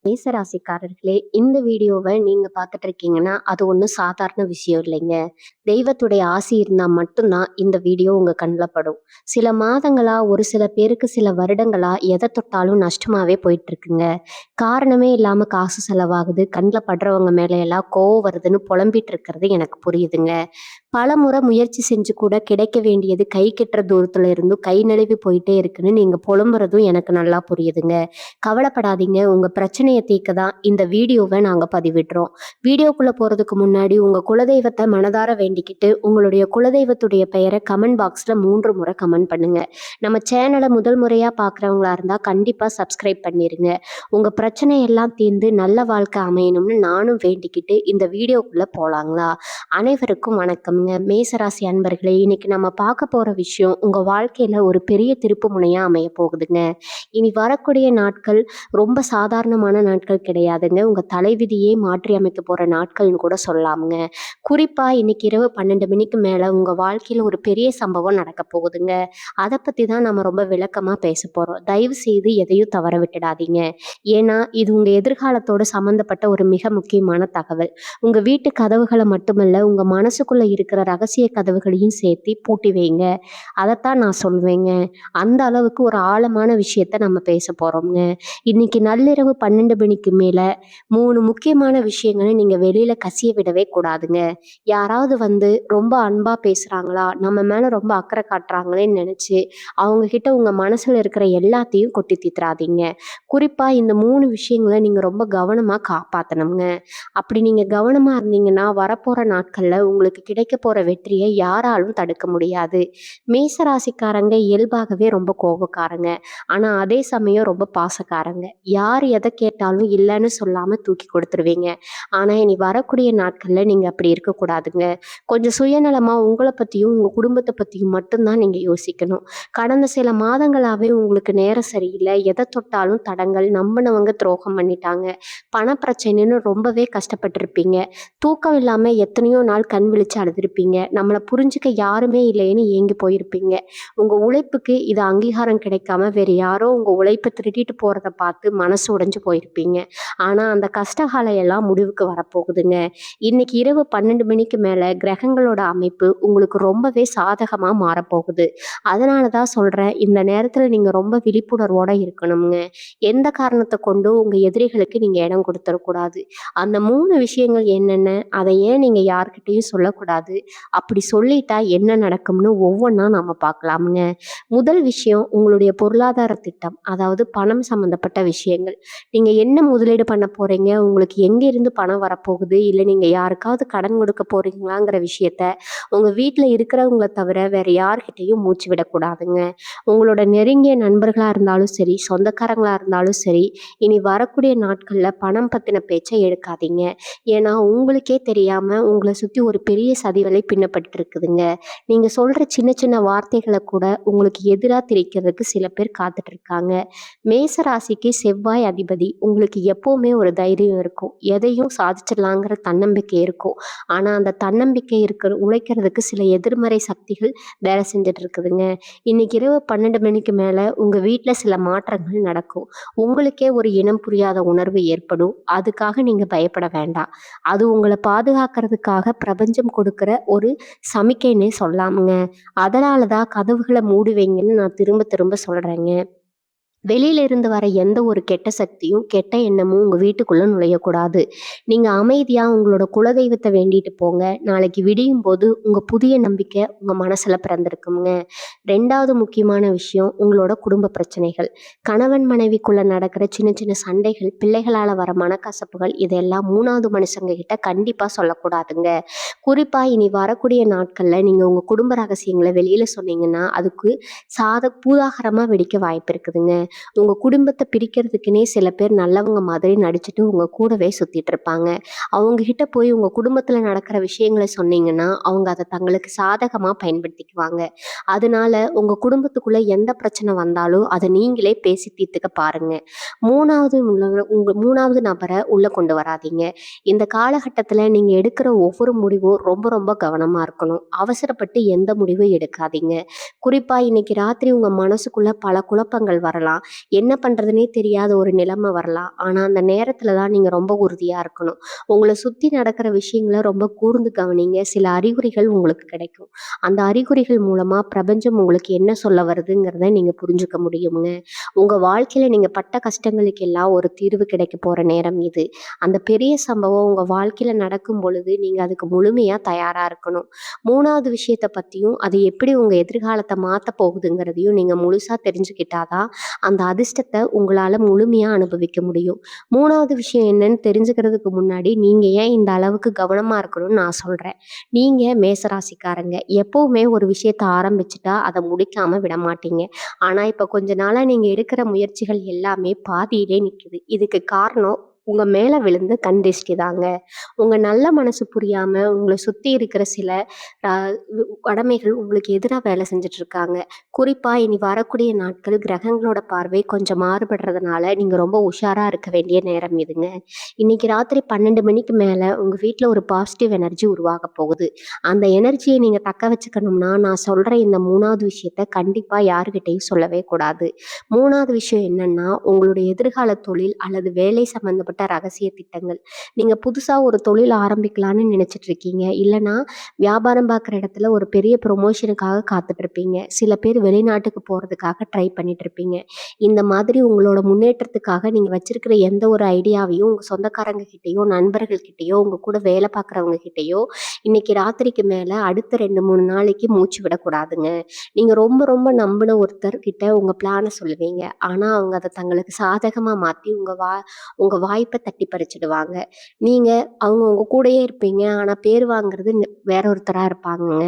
மேசராசிக்காரர்களே, இந்த வீடியோவை நீங்க பார்த்துட்டு இருக்கீங்கன்னா அது ஒன்றும் சாதாரண விஷயம் இல்லைங்க. தெய்வத்துடைய ஆசி இருந்தால் மட்டும்தான் இந்த வீடியோ உங்கள் கண்ணில் படும். சில மாதங்களா, ஒரு சில பேருக்கு சில வருடங்களா எதை தொட்டாலும் நஷ்டமாகவே போயிட்டு இருக்குங்க. காரணமே இல்லாமல் காசு செலவாகுது, கண்ணில் படுறவங்க மேலே எல்லாம் கோவம் வருதுன்னு புலம்பிட்டு இருக்கிறது எனக்கு புரியுதுங்க. பல முறை முயற்சி செஞ்சு கூட கிடைக்க வேண்டியது கை கெட்டுற தூரத்துல இருந்தும் கை நழுவி போயிட்டே இருக்குன்னு நீங்க புலம்புறதும் எனக்கு நல்லா புரியுதுங்க. கவலைப்படாதீங்க, உங்க பிரச்சனையை தீர்க்க தான் இந்த வீடியோவை நாங்க பதிவிடுறோம். வீடியோக்குள்ள போறதுக்கு முன்னாடி உங்க குலதெய்வத்தை மனதார வேண்டிக்கிட்டு உங்களுடைய குலதெய்வத்துடைய பெயரை கமெண்ட் பாக்ஸ்ல 3 முறை கமெண்ட் பண்ணுங்க. நம்ம சேனலை முதல் முறையா பார்க்குறவங்களா இருந்தா கண்டிப்பா சப்ஸ்கிரைப் பண்ணிருங்க. உங்க பிரச்சனை எல்லாம் தீர்ந்து நல்ல வாழ்க்கை அமையணும்னு நானும் வேண்டிக்கிட்டு இந்த வீடியோக்குள்ள போலாங்களா? அனைவருக்கும் வணக்கம்ங்க. மேசராசி அன்பர்களே, இன்னைக்கு நம்ம பார்க்க போற விஷயம் உங்க வாழ்க்கையில ஒரு பெரிய திருப்பு முனையா அமைய போகுதுங்க. இனி வரக்கூடிய நாட்கள் ரொம்ப சாதாரணமான நாட்கள் கிடையாதுங்க. உங்க தலைவிதியே மாற்றி அமைக்க போற நாட்கள்னு கூட சொல்லலாமுங்க. குறிப்பா இன்னைக்கு இரவு 12 மணிக்கு மேல உங்க வாழ்க்கையில ஒரு பெரிய சம்பவம் நடக்க போகுதுங்க. அதை பத்தி தான் நம்ம ரொம்ப விளக்கமா பேச போறோம். தயவு செய்து எதையும் தவற விட்டுடாதீங்க. ஏன்னா இது உங்க எதிர்காலத்தோட சம்பந்தப்பட்ட ஒரு மிக முக்கியமான தகவல். உங்க வீட்டு கதவுகளை மட்டுமல்ல, உங்க மனசுக்குள்ள இருக்கிற ரகசிய கதவுகளையும் சேர்த்து பூட்டி வைங்க. அதைத்தான் நான் சொல்வேங்க. அந்த அளவுக்கு ஒரு ஆழமான விஷயத்த நம்ம பேச போறோம்ங்க. இன்னைக்கு நள்ளிரவு 12 மணிக்கு மேல 3 முக்கியமான விஷயங்களை நீங்க வெளியில கசிய விடவே கூடாதுங்க. யாராவது வந்து ரொம்ப அன்பா பேசுறாங்களா, நம்ம மேல ரொம்ப அக்கறை காட்டுறாங்களேன்னு நினைச்சு அவங்க கிட்ட உங்க மனசுல இருக்கிற எல்லாத்தையும் கொட்டி தீத்துறாதீங்க. குறிப்பா இந்த 3 விஷயங்களை நீங்க ரொம்ப கவனமா காப்பாத்தணுங்க. அப்படி நீங்க கவனமா இருந்தீங்கன்னா வரப்போற நாட்கள்ல உங்களுக்கு கிடைக்க போற வெற்றியை யாராலும் தடுக்க முடியாது. மேசராசிக்காரங்க இயல்பாகவே ரொம்ப கோபக்காரங்க. ஆனா அதே சமயம் ரொம்ப பாசக்காரங்க. யார் எதை கேட்டாலும் இல்லைன்னு சொல்லாம தூக்கி கொடுத்துருவீங்க. ஆனா இனி வரக்கூடிய நாட்கள்ல நீங்க அப்படி இருக்கக்கூடாதுங்க. கொஞ்சம் சுயநலமா உங்களை பத்தியும் உங்க குடும்பத்தை பத்தியும் மட்டும்தான் நீங்க யோசிக்கணும். கடந்த சில மாதங்களாவே உங்களுக்கு நேரம் சரியில்லை, எதை தொட்டாலும் தடங்கள், நம்பினவங்க துரோகம் பண்ணிட்டாங்க, பண பிரச்சனைன்னு ரொம்பவே கஷ்டப்பட்டிருப்பீங்க. தூக்கம் இல்லாம எத்தனையோ நாள் கண் விழிச்சு அழுதுருப்பீங்க. நம்மளை புரிஞ்சுக்க யாருமே இல்லைன்னு ஏங்கி போயிருப்பீங்க. உங்க உழைப்புக்கு இது அங்கீகாரம் கிடைக்காம வேற யாரோ உங்க உழைப்பை திருட்டிட்டு போறதை பார்த்து மனசு உடைஞ்சு போயிருப்பீங்க. ஆனா அந்த கஷ்டகாலம் எல்லாம் முடிவுக்கு வரப்போகுதுங்க. இன்னைக்கு இரவு 12 மணிக்கு மேல கிரகங்களோட அமைப்பு உங்களுக்கு ரொம்பவே சாதகமா மாறப்போகுது. அதனாலதான் சொல்றேன், இந்த நேரத்துல நீங்க ரொம்ப விழிப்புணர்வோட இருக்கணுங்க. எந்த காரணத்தை கொண்டும் உங்க எதிரிகளுக்கு நீங்க இடம் கொடுத்துடக்கூடாது. அந்த 3 விஷயங்கள் என்னென்ன, அதை ஏன் நீங்க யார்கிட்டயும் சொல்லக்கூடாது, அப்படி சொல்லிட்டா என்ன நடக்கும்னு ஒவ்வொன்றா நம்ம பார்க்கலாமுங்க. முதல் விஷயம் உங்களுடைய பொருளாதார திட்டம், அதாவது பணம் சம்பந்தப்பட்ட விஷயங்கள். நீங்க என்ன முதலீடு பண்ண போறீங்க, உங்களுக்கு எங்கிருந்து பணம் வரப்போகுது, இல்லை நீங்க யாருக்காவது கடன் கொடுக்க போறீங்களாங்கிற விஷயத்த உங்க வீட்டில் இருக்கிறவங்களை தவிர வேற யார்கிட்டையும் மூச்சு விடக்கூடாதுங்க. உங்களோட நெருங்கிய நண்பர்களா இருந்தாலும் சரி, சொந்தக்காரங்களா இருந்தாலும் சரி, இனி வரக்கூடிய நாட்கள்ல பணம் பத்தின பேச்சை எடுக்காதீங்க. ஏன்னா உங்களுக்கே தெரியாம உங்களை சுத்தி ஒரு பெரிய சதிவலை பின்னப்பட்டு இருக்குதுங்க. நீங்க சொல்ற சின்ன சின்ன வார்த்தைகளை கூட உங்களுக்கு எதிராக திரிக்கிறதுக்கு சில பேர் காத்துட்டு இருக்காங்க. மேச ராசிக்கு செவ்வாய் அதிபதி. உங்களுக்கு எப்பவுமே ஒரு தைரியம் இருக்கும், எதையும் சாதிச்சிடலாங்கிற தன்னம்பிக்கை இருக்கும். ஆனா அந்த தன்னம்பிக்கை உழைக்கிறதுக்கு சில எதிர்மறை சக்திகள் வேலை செஞ்சுட்டு இருக்குதுங்க. இன்னைக்கு இரவு 12 மணிக்கு மேல உங்க வீட்டுல சில மாற்றங்கள் நடக்கும். உங்களுக்கே ஒரு இனம் புரியாத உணர்வு ஏற்படும். அதுக்காக நீங்க பயப்பட வேண்டாம். அது உங்களை பாதுகாக்கிறதுக்காக பிரபஞ்சம் கொடுக்கிற ஒரு சமிக்கைன்னே சொல்லாமுங்க. அதனாலதான் கதவுகளை மூடுவீங்கன்னு நான் திரும்ப திரும்ப சொல்றேங்க. வெளியில இருந்து வர எந்த ஒரு கெட்ட சக்தியும் கெட்ட எண்ணமும் உங்க வீட்டுக்குள்ள நுழையக்கூடாது. நீங்க அமைதியா உங்களோட குலதெய்வத்தை வேண்டிட்டு போங்க. நாளைக்கு விடியும் போது உங்க புதிய நம்பிக்கை உங்க மனசுல பிறந்திருக்குங்க. 2வது முக்கியமான விஷயம் உங்களோட குடும்ப பிரச்சனைகள். கணவன் மனைவிக்குள்ள நடக்கிற சின்ன சின்ன சண்டைகள், பிள்ளைகளால வர மனக்கசப்புகள், இதெல்லாம் 3வது மனுஷங்க கிட்ட கண்டிப்பா சொல்லக்கூடாதுங்க. குறிப்பா இனி வரக்கூடிய நாட்கள்ல நீங்க உங்க குடும்ப ரகசியங்களை வெளியில சொன்னீங்கன்னா அதுக்கு பூதாகரமா வெடிக்க வாய்ப்பு இருக்குதுங்க. உங்க குடும்பத்தை பிரிக்கிறதுக்குன்னே சில பேர் நல்லவங்க மாதிரி நடிச்சுட்டு உங்க கூடவே சுத்திட்டு இருப்பாங்க. அவங்க கிட்ட போய் உங்க குடும்பத்துல நடக்கிற விஷயங்களை சொன்னீங்கன்னா அவங்க அதை தங்களுக்கு சாதகமா பயன்படுத்திக்குவாங்க. அதனால உங்க குடும்பத்துக்குள்ள எந்த பிரச்சனை வந்தாலும் அதை நீங்களே பேசி தீர்த்துக்க பாருங்க. 3வது நபரை உள்ள கொண்டு வராதீங்க. இந்த காலகட்டத்துல நீங்க எடுக்கிற ஒவ்வொரு முடிவும் ரொம்ப ரொம்ப கவனமா இருக்கணும். அவசரப்பட்டு எந்த முடிவும் எடுக்காதீங்க. குறிப்பா இன்னைக்கு ராத்திரி உங்க மனசுக்குள்ள பல குழப்பங்கள் வரலாம். என்ன பண்றதுன்னே தெரியாத ஒரு நிலைமை வரலாம். ஆனா அந்த நேரத்துல தான் நீங்க ரொம்ப உறுதியா இருக்கணும். உங்கள சுத்தி நடக்கிற விஷயங்கள ரொம்ப கூர்ந்து கவனிங்க. சில அறிகுறிகள் உங்களுக்கு கிடைக்கும். அந்த அறிகுறிகள் மூலமா பிரபஞ்சம் உங்களுக்கு என்ன சொல்ல வருதுங்கிறத நீங்க புரிஞ்சுக்க முடியுங்க. உங்க வாழ்க்கையில நீங்க பட்ட கஷ்டங்களுக்கெல்லாம் ஒரு தீர்வு கிடைக்க போற நேரம் இது. அந்த பெரிய சம்பவம் உங்க வாழ்க்கையில நடக்கும் பொழுது நீங்க அதுக்கு முழுமையா தயாரா இருக்கணும். 3வது விஷயத்த பத்தியும், அது எப்படி உங்க எதிர்காலத்த மாத்தப் போகுதுங்கிறதையும் நீங்க முழுசா தெரிஞ்சுக்கிட்டா தான், அந்த அதிர்ஷ்டத்த உங்களால முழுமையா அனுபவிக்க முடியும். 3வது விஷயம் என்னன்னு தெரிஞ்சுக்கிறதுக்கு முன்னாடி, நீங்க ஏன் இந்த அளவுக்கு கவனமா இருக்கணும்னு நான் சொல்றேன். நீங்க மேசராசிக்காரங்க. எப்பவுமே ஒரு விஷயத்த ஆரம்பிச்சுட்டா, அத முடிக்காம விடமாட்டீங்க. ஆனா, இப்ப கொஞ்ச நாளா நீங்க எடுக்கிற முயற்சிகள் எல்லாமே பாதியிலே நிக்குது. இதுக்கு காரணம் உங்க மேல விழுந்த கண் திருஷ்டி தாங்க. உங்க நல்ல மனசு புரியாம உங்கள சுத்தி இருக்கிற சில அ கடமைகள் உங்களுக்கு எதிரா வேலை செஞ்சுட்டு இருக்காங்க. குறிப்பா இனி வரக்கூடிய நாட்கள் கிரகங்களோட பார்வை கொஞ்சம் மாறுபடுறதுனால, நீங்க ரொம்ப உஷாரா இருக்க வேண்டிய நேரம் இதுங்க. இன்னைக்கு ராத்திரி 12 மணிக்கு மேல உங்க வீட்ல ஒரு பாசிட்டிவ் எனர்ஜி உருவாகப் போகுது. அந்த எனர்ஜிய நீங்க தக்க வச்சுக்கணும்னா, நான் சொல்ற இந்த 3வது விஷயத்த கண்டிப்பா யார்கிட்டயும் சொல்லவே கூடாது. 3வது விஷயம் என்னன்னா, உங்களுடைய எதிர்கால தொழில் அல்லது வேலை சம்பந்தப்பட்ட ரகசிய திட்டங்கள். நீங்க புதுசா ஒரு தொழில் ஆரம்பிக்கலான்னு நினைச்சிட்டு இருக்கீங்க. இல்லன்னா வியாபாரம் பார்க்குற இடத்துல ஒரு பெரிய ப்ரொமோஷனுக்காக காத்துட்டு இருப்பீங்க. சில பேர் வெளிநாட்டுக்கு போறதுக்காக ட்ரை பண்ணிட்டு இருப்பீங்க. இந்த மாதிரி உங்களோட முன்னேற்றத்துக்காக நீங்க வச்சிருக்கிற எந்த ஒரு ஐடியாவையும் உங்க சொந்தக்காரங்க கிட்டயோ, நண்பர்கள் கிட்டயோ, உங்க கூட வேலை பார்க்குறவங்க கிட்டயோ, இன்னைக்கு ராத்திரிக்கு மேல அடுத்த 2, 3 நாளைக்கு மூச்சு விடக்கூடாதுங்க. நீங்க ரொம்ப ரொம்ப நம்பின ஒருத்தர் கிட்ட உங்க பிளான சொல்லுவீங்க. ஆனா அவங்க அத தங்களுக்கு சாதகமா மாத்தி உங்க வாய்ப்ப தட்டி பறிச்சுடுவாங்க. நீங்க அவங்க உங்க கூடயே இருப்பீங்க. ஆனா பேர் வாங்குறது வேற ஒருத்தரா இருப்பாங்கங்க.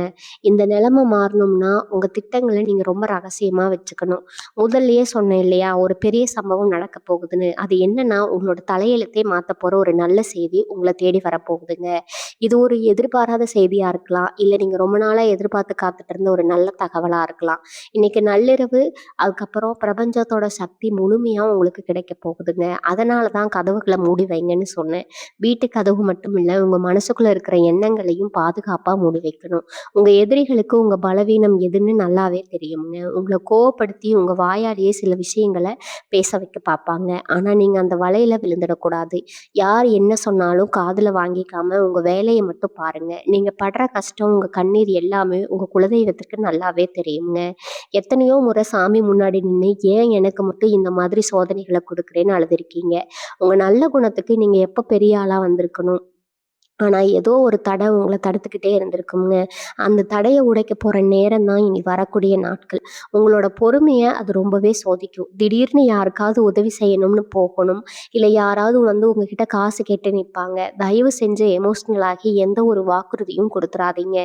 இந்த நிலைமை மாறணும்னா, உங்க திட்டங்கள நீங்க ரொம்ப ரகசியமா வச்சுக்கணும். முதல்லயே சொன்னேன் இல்லையா? ஒரு பெரிய சம்பவம் நடக்க போகுதுன்னு. அது என்னன்னா, உங்களோட தலையெழுத்தே மாத்தப் போற ஒரு நல்ல செய்தி உங்கள தேடி வரப்போகுதுங்க. இது ஒரு எதிர்பாராத செய்தியா இருக்கலாம். இல்ல நீங்க ரொம்ப நாளா எதிர்பார்த்து காத்துட்டு இருந்த ஒரு நல்ல தகவலா இருக்கலாம். இன்னைக்கு நள்ளிரவு அதுக்கப்புறம் பிரபஞ்சத்தோட சக்தி முழுமையா உங்களுக்கு கிடைக்கப் போகுதுங்க. அதனால தான் கதவுகள மூடி வைங்கன்னு சொன்னேன். வீட்டு கதவு மட்டும் இல்ல, உங்க மனசுக்குள்ள இருக்கிற எண்ணங்களையும் பாதுகாப்பா மூடி வைக்கணும். உங்க எதிரிகளுக்கு உங்க பலவீனம் எதுன்னு நல்லாவே தெரியுங்க. உங்கள கோவப்படுத்தி உங்க வாயாலேயே சில விஷயங்கள பேச வைக்க பார்ப்பாங்க. ஆனா நீங்க அந்த வலையில விழுந்துடக்கூடாது. யார் என்ன சொன்னாலும் காதுல வாங்கிக்காம உங்க வேலைய மட்டும் பாருங்க. நீங்க படுற கஷ்டம், உங்க கண்ணீர் எல்லாமே உங்க குலதெய்வத்துக்கு நல்லாவே தெரியுங்க. எத்தனையோ முறை சாமி முன்னாடி நின்னு, ஏன் எனக்கு மட்டும் இந்த மாதிரி சோதனைகள குடுக்குறேன்னு அழுதுருக்கீங்க. உங்க நல்ல குணத்துக்கு நீங்க எப்ப பெரிய ஆளா வந்திருக்கணும். ஆனா, ஏதோ ஒரு தடை உங்கள தடுத்துக்கிட்டே இருந்திருக்குங்க. அந்த தடைய உடைக்கப் போற நேரம் தான் இனி வரக்கூடிய நாட்கள். உங்களோட பொறுமைய அது ரொம்பவே சோதிக்கும். திடீர்னு யாருக்காவது உதவி செய்யணும்னு போகணும். இல்ல யாராவது வந்து உங்ககிட்ட காசு கேட்டு நிப்பாங்க. தயவு செஞ்சு எமோஷனல் ஆகி எந்த ஒரு வாக்குறுதியும் குடுத்துறாதீங்க.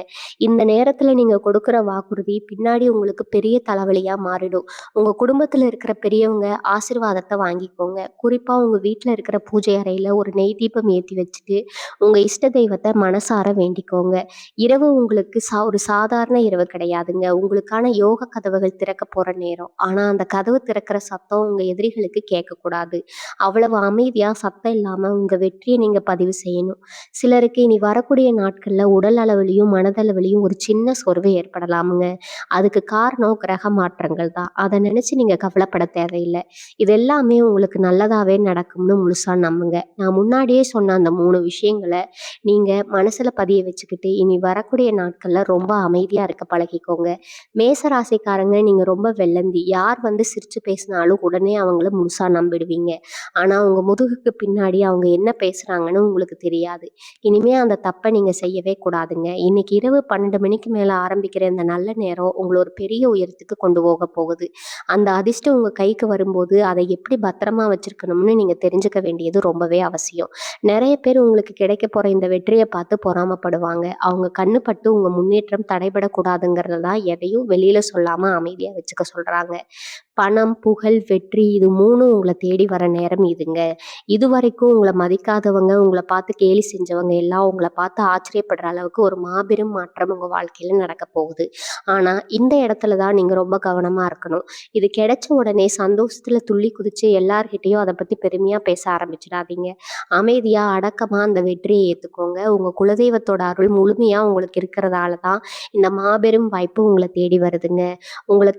இந்த நேரத்துல நீங்க கொடுக்குற வாக்குறுதி பின்னாடி உங்களுக்கு பெரிய தலைவலியா மாறிடும். உங்க குடும்பத்துல இருக்கிற பெரியவங்க ஆசீர்வாதத்த வாங்கிக்கோங்க. குறிப்பா உங்க வீட்ல இருக்கிற பூஜை அறையில ஒரு நெய் தீபம் ஏத்தி வச்சுட்டு, உங்க இஷ்ட தெய்வத்த மனசார வேண்டிக்கோங்க. இரவு உங்களுக்கு ஒரு சாதாரண இரவு கிடையாதுங்க. உங்களுக்கான யோக கதவுகள் திறக்க போற நேரம். ஆனா அந்த கதவு திறக்கிற சத்தம் உங்க எதிரிகளுக்கு கேட்கக்கூடாது. அவ்வளவு அமைதியா சத்தம் இல்லாம உங்க வெற்றிய நீங்க பதிவு செய்யணும். சிலருக்கு இனி வரக்கூடிய நாட்கள்ல உடல் அளவிலயும், மனதளவிலயும் ஒரு சின்ன சோர்வு ஏற்படலாமுங்க. அதுக்கு காரணம் கிரக மாற்றங்கள் தான். அத நினைச்சு நீங்க கவலைப்பட தேவையில்ல. இது எல்லாமே உங்களுக்கு நல்லதாவே நடக்கும்னு முழுசா நம்புங்க. நான் முன்னாடியே சொன்ன அந்த 3 விஷயங்கள நீங்க மனசுல பதிய வச்சுக்கிட்டு, இனி வரக்கூடிய நாட்கள்ல ரொம்ப அமைதியா இருக்க பழகிக்கோங்க. மேச ராசிக்காரங்க நீங்க ரொம்ப வெள்ளந்தி. யார் வந்து சிரிச்சு பேசினாலும் உடனே அவங்கள முழுசா நம்பிடுவீங்க. ஆனா உங்க முதுகுக்கு பின்னாடி அவங்க என்ன பேசுறாங்கன்னு உங்களுக்கு தெரியாது. இனிமே அந்த தப்ப நீங்க செய்யவே கூடாதுங்க. இன்னைக்கு இரவு 12 மணிக்கு மேல ஆரம்பிக்கிற இந்த நல்ல நேரம் உங்கள ஒரு பெரிய உயரத்துக்கு கொண்டு போகப் போகுது. அந்த அதிர்ஷ்டம் உங்க கைக்கு வரும்போது, அதை எப்படி பத்திரமா வச்சிருக்கணும்னு நீங்க தெரிஞ்சுக்க வேண்டியது ரொம்பவே அவசியம். நெறைய பேர் உங்களுக்கு கிடைக்கப் போற இந்த வெற்றிய பார்த்து பொறாமப்படுவாங்க. அவங்க கண்ணு பட்டு உங்க முன்னேற்றம் தடைபடக்கூடாதுங்கிறதுல தான் எதையும் வெளியில சொல்லாம அமைதியா வச்சுக்க சொல்றாங்க. பணம், புகழ், வெற்றி இது 3ம் உங்கள தேடி வர நேரம் இதுங்க. இதுவரைக்கும் உங்கள மதிக்காதவங்க, உங்கள பார்த்து கேலி செஞ்சவங்க எல்லாம் உங்கள பார்த்து ஆச்சரியப்படுற அளவுக்கு ஒரு மாபெரும் மாற்றம் உங்க வாழ்க்கையில நடக்கப் போகுது. ஆனா, இந்த இடத்துல தான் நீங்க ரொம்ப கவனமா இருக்கணும். இது கிடைச்ச உடனே சந்தோஷத்துல துள்ளி குதிச்சு எல்லார்கிட்டயும் அத பத்தி பெருமையா பேச ஆரம்பிச்சிடாதீங்க. அமைதியா, அடக்கமா அந்த வெற்றிய ஏத்துக்கோங்க. உங்க குலதெய்வத்தோட அருள் முழுமையா உங்களுக்கு இருக்கிறதால தான் இந்த மாபெரும் வாய்ப்பு உங்கள தேடி வருதுங்க. உங்கள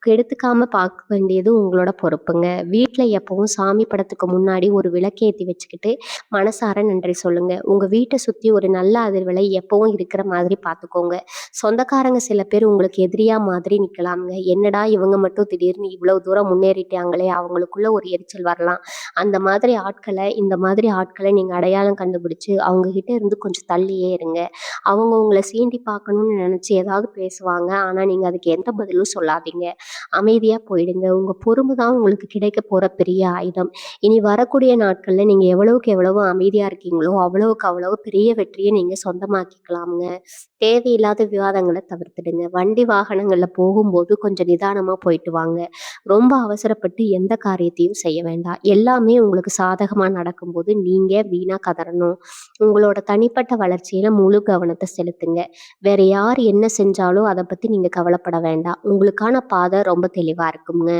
கெடுத்துக்காம பார்க்க வேண்டியது உங்களோட பொறுப்புங்க. வீட்ல எப்பவும் சாமி படத்துக்கு முன்னாடி ஒரு விளக்கேத்தி வச்சுக்கிட்டு மனசார நன்றி சொல்லுங்க. உங்க வீட்ட சுத்தி ஒரு நல்ல அதிர்வலை எப்பவும் இருக்கிற மாதிரி பார்த்துக்கோங்க. சொந்தக்காரங்க சில பேர் உங்களுக்கு எதிரியா மாதிரி நிக்கலாம்ங்க. என்னடா இவங்க மட்டும் திடீர்னு இவ்வளவு தூரம் முன்னேறிட்டாங்களே! அவங்களுக்குள்ள ஒரு எரிச்சல் வரலாம். இந்த மாதிரி ஆட்கள நீங்க அடையாளம் கண்டுபிடிச்சு, அவங்க கிட்ட இருந்து கொஞ்சம் தள்ளியே இருங்க. அவங்க உங்கள சீண்டி பார்க்கணும்னு நெனச்சு ஏதாவது பேசுவாங்க. ஆனா, நீங்க அதுக்கு எந்த பதிலும் சொல்லாதீங்க. அமைதியா போயிடுங்க. உங்க பொறுமை தான் உங்களுக்கு கிடைக்கப் போற பெரிய ஆயுதம். இனி வரக்கூடிய நாட்கள்ல நீங்க எவ்வளவுக்கு எவ்வளவு அமைதியா இருக்கீங்களோ, அவ்வளவுக்கு அவ்வளவு பெரிய வெற்றிய நீங்க சொந்தமாக்கிக்கலாம்ங்க. தேவையில்லாத விவாதங்கள தவிர்த்துடுங்க. வண்டி வாகனங்கள்ல போகும்போது கொஞ்சம் நிதானமா போயிட்டு வாங்க. ரொம்ப அவசரப்பட்டு எந்த காரியத்தையும் செய்ய வேண்டாம். எல்லாமே உங்களுக்கு சாதகமா நடக்கும்போது நீங்க வீணா கதறணும். உங்களோட தனிப்பட்ட வளர்ச்சியில முழு கவனத்த செலுத்துங்க. வேற யார் என்ன செஞ்சாலும் அத பத்தி நீங்க கவலைப்பட வேண்டாம். உங்களுக்கான பாதை ரொம்ப தெளிவா இருக்குங்க.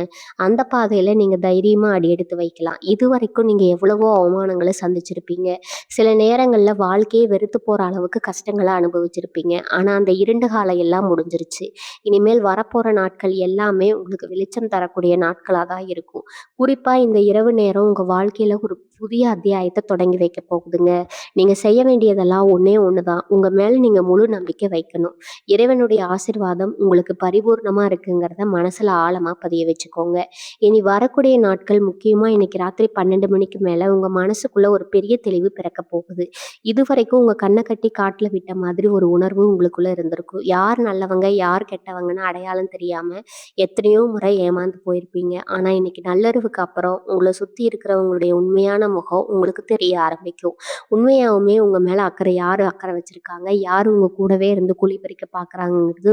அந்த பாதையில நீங்க தைரியமா அடி எடுத்து வைக்கலாம். இதுவரைக்கும் நீங்க எவ்வளவோ அவமானங்கள சந்திச்சிருப்பீங்க. சில நேரங்கள்ல வாழ்க்கையே வெறுத்து போற அளவுக்கு கஷ்டங்கள அனுபவிச்சிருப்பீங்க. ஆனா அந்த இருண்ட காலம் எல்லாம் முடிஞ்சிருச்சு. இனிமேல் வரப்போற நாட்கள் எல்லாமே உங்களுக்கு வெளிச்சம் தரக்கூடிய நாட்களா தான் இருக்கும். குறிப்பா இந்த இரவு நேரம் உங்க வாழ்க்கையில ஒரு புதிய அத்தியாயத்த தொடங்கி வைக்க போகுதுங்க. நீங்க செய்ய வேண்டியதெல்லாம் ஒண்ணே ஒண்ணுதான். உங்க மேல நீங்க முழு நம்பிக்கை வைக்கணும். இறைவனுடைய ஆசீர்வாதம் உங்களுக்கு பரிபூர்ணமா இருக்குங்கிறத மனசுல ஆழமா பதிய வச்சுக்கோங்க. இனி வரக்கூடிய நாட்கள் முக்கியமா இன்னைக்கு ராத்திரி 12 மணிக்கு மேல உங்க மனசுக்குள்ள ஒரு பெரிய தெளிவு பிறக்கப் போகுது. இதுவரைக்கும் உங்க கண்ண கட்டி காட்டுல விட்ட மாதிரி ஒரு உணர்வு உங்களுக்குள்ள இருந்திருக்கும். யார் நல்லவங்க, யார் கெட்டவங்கன்னு அடையாளம் தெரியாம எத்தனையோ முறை ஏமாந்து போயிருப்பீங்க. ஆனா இன்னைக்கு நள்ளறிவுக்கு அப்புறம் உங்கள சுத்தி இருக்கிறவங்களுடைய உண்மையான முகம் உங்களுக்கு தெரிய ஆரம்பிக்கும். உண்மையாவுமே உங்க மேல யாரு அக்கறை வச்சிருக்காங்க, யாரு உங்க கூடவே இருந்து குழி பறிக்க பார்க்குறாங்கங்கிறது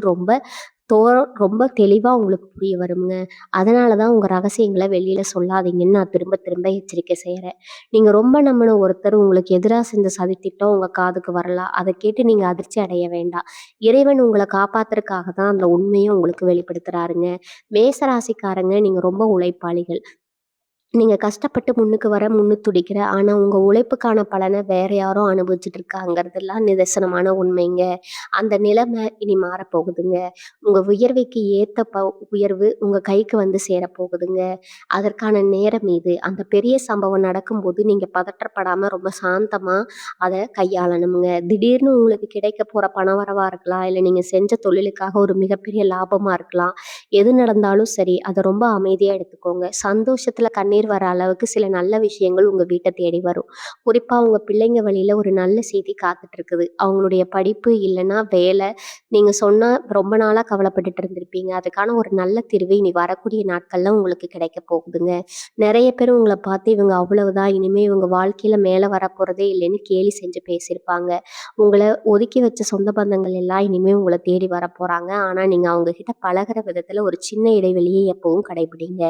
தோ ரொம்ப தெளிவா உங்களுக்கு புரிய வருங்க. அதனால தான் உங்க ரகசியங்கள வெளியில சொல்லாதீங்கன்னு நான் திரும்ப திரும்ப எச்சரிக்கை செய்றேன். நீங்க ரொம்ப நம்பின ஒருத்தர் உங்களுக்கு எதிரா செஞ்ச சதித்திட்டம் உங்க காதுக்கு வரலாம். அத கேட்டு நீங்க அதிர்ச்சி அடைய வேண்டாம். இறைவன் உங்கள காப்பாத்துறதுக்காக தான் அந்த உண்மைய உங்களுக்கு வெளிப்படுத்துறாருங்க. மேச ராசிக்காரங்க நீங்க ரொம்ப உழைப்பாளிகள். நீங்க கஷ்டப்பட்டு முன்னுக்கு வர துடிக்கிற. ஆனா, உங்க உழைப்புக்கான பலன வேற யாரோ அனுபவிச்சுட்டு இருக்காங்கிறதெல்லாம் நிதர்சனமான உண்மைங்க. அந்த நிலைமை இனி மாறப்போகுதுங்க. உங்க உயர்வுக்கு ஏத்த உயர்வு உங்க கைக்கு வந்து சேரப்போகுதுங்க. அதற்கான நேரம் இது. அந்த பெரிய சம்பவம் நடக்கும்போது நீங்க பதற்றப்படாம ரொம்ப சாந்தமா அத கையாளணும்ங்க. திடீர்னு உங்களுக்கு கிடைக்க போற பணவரவா இருக்கலாம், இல்ல நீங்க செஞ்ச தொழிலுக்காக ஒரு மிகப்பெரிய லாபமா இருக்கலாம். எது நடந்தாலும் சரி, அத ரொம்ப அமைதியா எடுத்துக்கோங்க. சந்தோஷத்துல கண்ணீர் வர அளவுக்கு சில நல்ல விஷயங்கள் உங்க வீட்ட தேடி வரும். குறிப்பா உங்க பிள்ளைங்க வழியில ஒரு நல்ல செய்தி காத்துட்டு இருக்குது. அவங்களுடைய படிப்பு இல்லன்னா வேலை, நீங்க சொன்னா ரொம்ப நாளா கவலைப்பட்டுட்டு இருந்திருப்பீங்க. அதுக்கான ஒரு நல்ல தீர்வு இனி வரக்கூடிய நாட்கள்ல உங்களுக்கு கிடைக்க போகுதுங்க. நெறைய பேர் உங்கள பார்த்து இவங்க அவ்வளவுதான், இனிமே இவங்க வாழ்க்கையில மேல வரப்போறதே இல்லைன்னு கேலி செஞ்சு பேசியிருப்பாங்க. உங்கள ஒதுக்கி வச்ச சொந்த பந்தங்கள் எல்லாம் இனிமே உங்கள தேடி வரப்போறாங்க. ஆனா நீங்க அவங்க கிட்ட பழகுற விதத்துல ஒரு சின்ன இடைவெளியை எப்பவும் கடைபிடிங்க.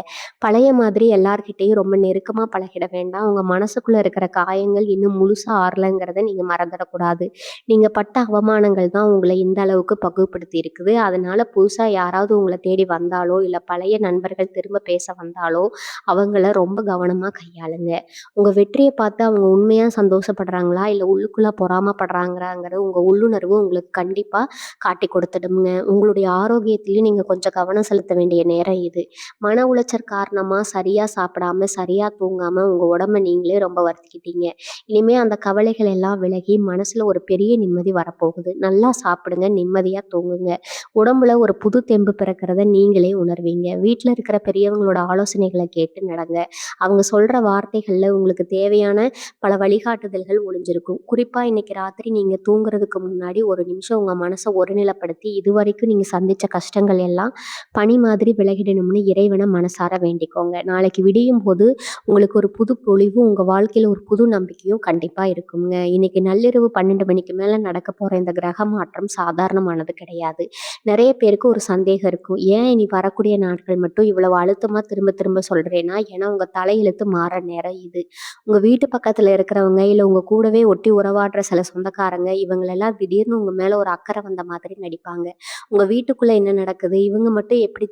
பழைய மாதிரி எல்லார்கிட்டயும் ரொம்ப நெருக்கமா பழகிட வேண்டாம். உங்க மனசுக்குள்ள இருக்கிற காயங்கள் இன்னும் முழுசா ஆறலங்கிறத நீங்க மறந்துடக்கூடாது. நீங்க பட்ட அவமானங்கள் தான் உங்கள இந்த அளவுக்கு பக்குவப்படுத்தி இருக்குது. அதனால புதுசா யாராவது உங்கள தேடி வந்தாலோ, இல்ல பழைய நண்பர்கள் திரும்ப பேச வந்தாலோ, அவங்கள ரொம்ப கவனமா கையாளுங்க. உங்க வெற்றிய பார்த்து அவங்க உண்மையா சந்தோஷப்படுறாங்களா, இல்ல உள்ளுக்குள்ள பொறாமப்படுறாங்கறாங்கிற உங்க உள்ளுணர்வு உங்களுக்கு கண்டிப்பா காட்டிக் கொடுத்துடும்ங்க. உங்களுடைய ஆரோக்கியத்திலயும் நீங்க கொஞ்சம் கவனம் செலுத்த வேண்டிய நேரம் இது. மன உளைச்சல் காரணமா சரியா சாப்பிடாம, சரியா தூங்காம உங்க உடம்ப நீங்களே ரொம்ப வருத்திக்கிட்டீங்க. இனிமே அந்த கவலைகள் எல்லாம் விலகி மனசுல ஒரு பெரிய நிம்மதி வரப்போகுது. நல்லா சாப்பிடுங்க, நிம்மதியா தூங்குங்க. உடம்புல ஒரு புது தெம்பு பிறக்கிறத நீங்களே உணர்வீங்க. வீட்ல இருக்கிற பெரியவங்களோட ஆலோசனைகள கேட்டு நடங்க. அவங்க சொல்ற வார்த்தைகள்ல உங்களுக்கு தேவையான பல வழிகாட்டுதல்கள் ஒளிஞ்சிருக்கும். குறிப்பா இன்னைக்கு ராத்திரி நீங்க தூங்குறதுக்கு முன்னாடி ஒரு நிமிஷம் உங்க மனச ஒருநிலைப்படுத்தி, இதுவரைக்கும் நீங்க சந்திச்ச கஷ்டங்கள் எல்லாம் பனி மாதிரி விலகிடணும்னு இறைவன மனசார வேண்டிக்கோங்க. நாளைக்கு விடியும்போது உங்களுக்கு ஒரு புது பொலிவு, உங்க வாழ்க்கையில ஒரு புது நம்பிக்கையும் கண்டிப்பா இருக்குங்க. இன்னைக்கு நள்ளிரவு 12 மணிக்கு மேல நடக்க போற இந்த கிரக மாற்றம் சாதாரணமானது கிடையாது. நெறைய பேருக்கு ஒரு சந்தேகம் இருக்கும். ஏன் இனி வரக்கூடிய நாட்கள் மட்டும் இவ்வளவு அழுத்தமா திரும்ப திரும்ப சொல்றேன்னா, ஏன்னா உங்க தலையெழுத்து மாற நேரம் இது. உங்க வீட்டு பக்கத்துல இருக்கிறவங்க, இல்ல உங்க கூடவே ஒட்டி உறவாடுற சில சொந்தக்காரங்க, இவங்களெல்லாம் திடீர்னு உங்க மேல ஒரு அக்கறை வந்த மாதிரி நடிப்பாங்க. உங்க வீட்டுக்குள்ள என்ன நடக்குது, இவங்க மட்டும் எப்படி